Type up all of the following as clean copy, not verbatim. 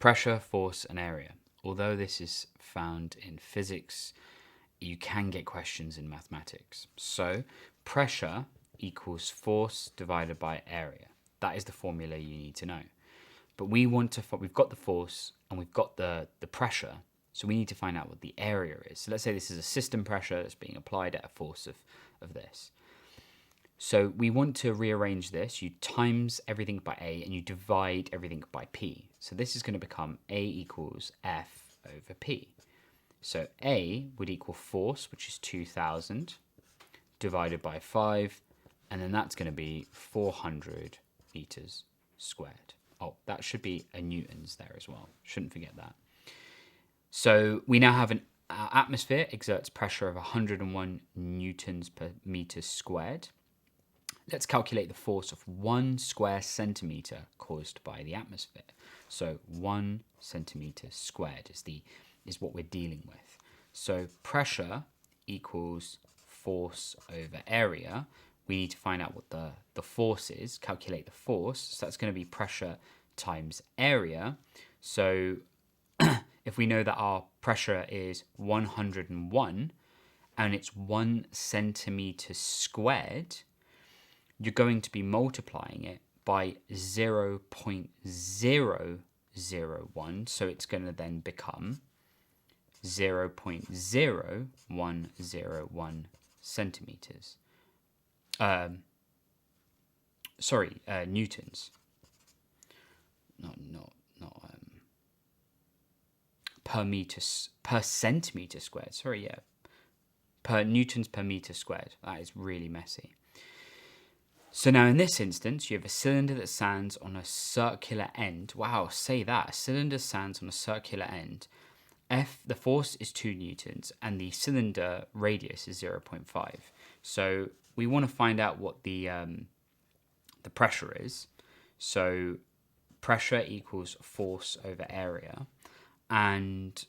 Pressure, force, and area. Although this is found in physics, you can get questions in mathematics. So pressure equals force divided by area. That is the formula you need to know. But we've got the force and we've got the pressure, so we need to find out what the area is. So let's say this is a system pressure that's being applied at a force of this. So we want to rearrange this. You times everything by A and you divide everything by P. So this is going to become A equals F over P. So A would equal force, which is 2,000, divided by 5, and then that's going to be 400 meters squared. Oh, that should be a newtons there as well. Shouldn't forget that. So we now have our atmosphere exerts pressure of 101 newtons per meter squared. Let's calculate the force of 1 square centimeter caused by the atmosphere. So 1 centimeter squared is what we're dealing with. So pressure equals force over area. We need to find out what the force is, calculate the force. So that's going to be pressure times area. So if we know that our pressure is 101 and it's 1 centimeter squared, you're going to be multiplying it by 0.001. So it's going to then become 0.0101 centimeters. Newtons. Not per centimeter squared. Per newtons per meter squared. That is really messy. So now in this instance, you have a cylinder that stands on a circular end. Wow, say that. A cylinder stands on a circular end. The force is 2 newtons and the cylinder radius is 0.5. So we want to find out what the pressure is. So pressure equals force over area. And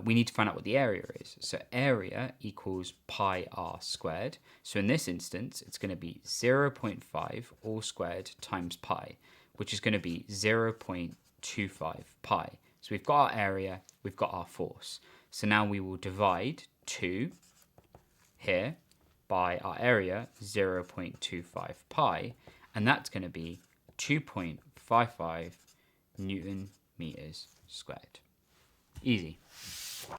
we need to find out what the area is. So area equals pi r squared. So in this instance, it's going to be 0.5 all squared times pi, which is going to be 0.25 pi. So we've got our area, we've got our force. So now we will divide 2 here by our area, 0.25 pi, and that's going to be 2.55 Newton meters squared. Easy.